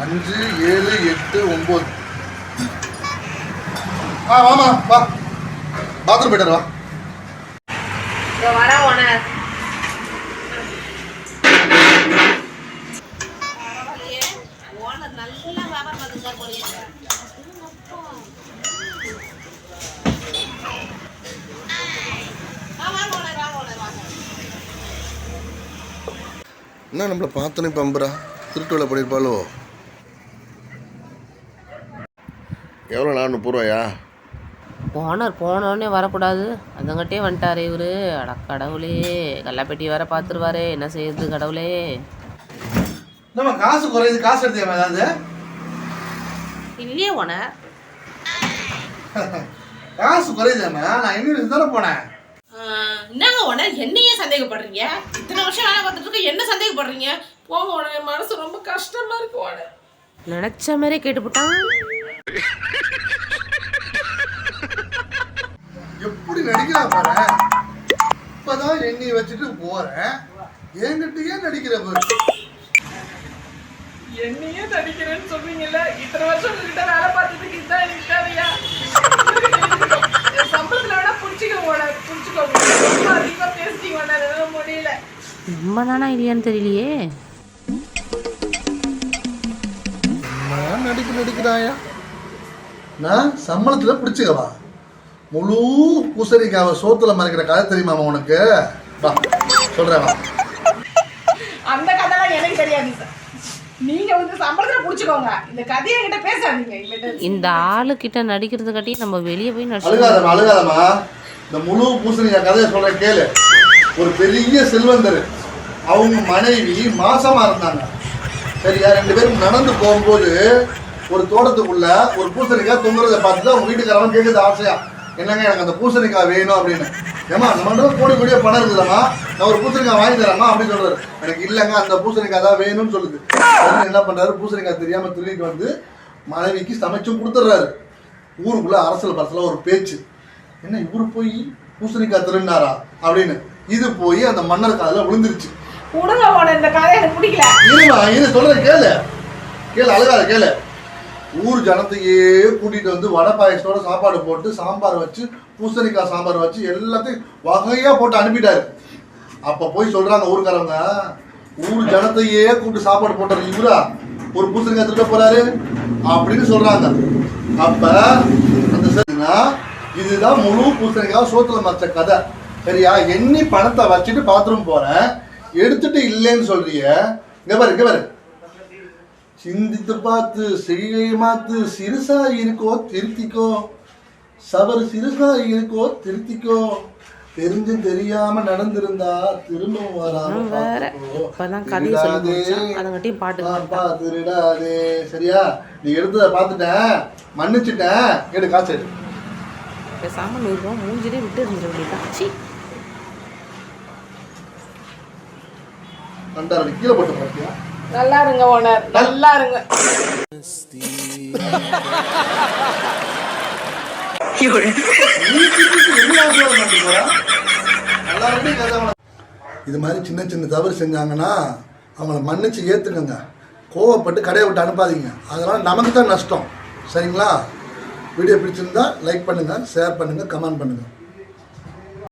5 7 8 9. வாமா வா, பாத்ரூம் போயிட்டு வா. வர ஓனர் நல்லா வியாபாரம் பார்த்துருக்காரு போலீஸ். என்ன நம்மளை பார்த்தோன்னே பம்புறா, திருட்டு வேலை பண்ணியிருப்பாளோ? எவ்வளோ? 430 ரூபாயா? ஓனர் போனோடனே வரக்கூடாது, அதங்கிட்டே வந்துட்டாரு இவரு. அட கடவுளே, கல்லாப்பெட்டி வேற பார்த்துருவாரு, என்ன செய்யுது கடவுளே. நம்ம காசு குறையுது, காசு எடுத்தியா ஏதாவது? இல்லையே ஓனர். காசு குறையுதாம, நான் இன்னும் தானே போனேன். என்னங்க ஓனர், என்னையே சந்தேகப்படுறீங்க? இத்தனை வருஷம் வேலை பார்த்துட்டு இருக்க, என்ன சந்தேகப்படுறீங்க? போங்க ஓனர், என் மனசு ரொம்ப கஷ்டமா இருக்கு ஓனர். நினைச்ச மாதிரி கேட்டுவிட்டான். எப்படி நடிக்கிறா பாரு. இப்பதான் எண்ணெய் வச்சுட்டு போறேன், என்கிட்ட ஏன் நடிக்கிற பாரு. என்னையே நடிக்கிறேன்னு சொல்றீங்கல்ல, இத்தனை வருஷம் உங்ககிட்ட வேலை பார்த்துட்டு இதான் எனக்கு தேவையா? சம்பளத்துல வேணா புடிச்சுக்கோங்க ஓனர், புடிச்சுக்கோங்க. ரொம்ப அதிகமா பேசிட்டீங்க ஓனர், என்னால முடியல. நம்ம தானா இல்லையான்னு தெரியலையே. நான் நடிக்கிறாயா? நான் சம்பளத்துல பிடிச்சுக்கவா? முழு பூசணிக்காவை சோத்துல மறைக்கிற கதை தெரியுமா உனக்கு? வா சொல்றேன் வா. அந்த கதைலாம் எனக்கு தெரியாது சார். நீங்க வந்து சம்பளத்துல புடிச்சுக்கோங்க, இந்த கதையை கிட்ட பேசாதீங்க. இந்த ஆளு கிட்ட நடிக்கிறது கட்டி நம்ம வெளியே போய் அழுகாதமா. இந்த முழு பூசணிக்காய் கதையை சொல்றேன் கேளு. ஒரு பெரிய செல்வந்தர், அவங்க மனைவி மாசமா இருந்தாங்க. சரியா? 2 பேரும் நடந்து போகும்போது ஒரு தோட்டத்துக்குள்ள ஒரு பூசணிக்காய் தொங்குறதை பார்த்துட்டு அவங்க வீட்டுக்காரவன் கேட்குது ஆசையா, என்னங்க எனக்கு அந்த பூசணிக்காய் வேணும் அப்படின்னு. ஏமா நம்ம கோடியே பணம் இருக்குதாம்மா, நான் ஒரு பூசணிக்காய் வாங்கி தரேம்மா அப்படின்னு சொல்றாரு. எனக்கு இல்லைங்க, அந்த பூசணிக்காய் தான் வேணும்னு சொல்லுது. என்ன பண்றாரு, பூசணிக்காய் தெரியாம திருடிட்டு வந்து மனைவிக்கு சமைச்சும் கொடுத்துட்றாரு. ஊருக்குள்ள அரசல் பரசல ஒரு பேச்சு, என்ன இவரு போய் பூசணிக்காய் திருடினாரா அப்படின்னு. இது போய் அந்த மன்னர் காதுல விழுந்துருச்சு. இந்த கதை எனக்கு பிடிக்கல. இது சொல்றேன் கேளு, அழுகாத கேளு. ஊர் ஜனத்தையே கூட்டிட்டு வந்து வடை பாயசத்தோட சாப்பாடு போட்டு சாம்பார் வச்சு, பூசணிக்காய் சாம்பார் வச்சு எல்லாத்தையும் வகையா போட்டு அனுப்பிட்டாரு. அப்ப போய் சொல்றாங்க ஊருக்காரவங்க, ஊர் ஜனத்தையே கூப்பிட்டு சாப்பாடு போட்டாரு இவரா ஒரு பூசணிக்காய் திருட போறாரு அப்படின்னு சொல்றாங்க. அப்ப அந்த இதுதான் முழு பூசணிக்காய் சோத்துல மறைச்ச கதை. சரியா? எண்ணி பணத்தை வச்சுட்டு பாத்ரூம் போறேன், எடுத்துட்டு இல்லைன்னு சொல்றிய. இங்க பாரு, சிந்தித்து பார்த்து செய்கை மாத்து, சிறுசா இருக்கோ திருத்திக்கோ, சவறு சிறுசா இருக்கோ திருத்திக்கோ, தெரிஞ்சு தெரியாம நடந்திருந்தா திரும்பவும் வராது. சரியா? நீ எடுத்தத பாத்துட்டேன், மன்னிச்சுட்டேன், எடு காசு எடு. பேசாம 100 ரூபா மூஞ்சிலே விட்டு இருந்துட வேண்டியதான். கண்டாரு கீழே போட்டு பாத்தியா? நல்லா இருங்க ஓனர், நல்லா இருங்க. இது மாதிரி சின்ன சின்ன தவறு செஞ்சாங்கன்னா அவங்கள மன்னிச்சு ஏத்துக்கங்க. கோவப்பட்டு கடையை விட்டு அனுப்பாதீங்க, அதனால நமக்கு தான் நஷ்டம். சரிங்களா? வீடியோ பிடிச்சிருந்தா லைக் பண்ணுங்க, ஷேர் பண்ணுங்க, கமெண்ட் பண்ணுங்க.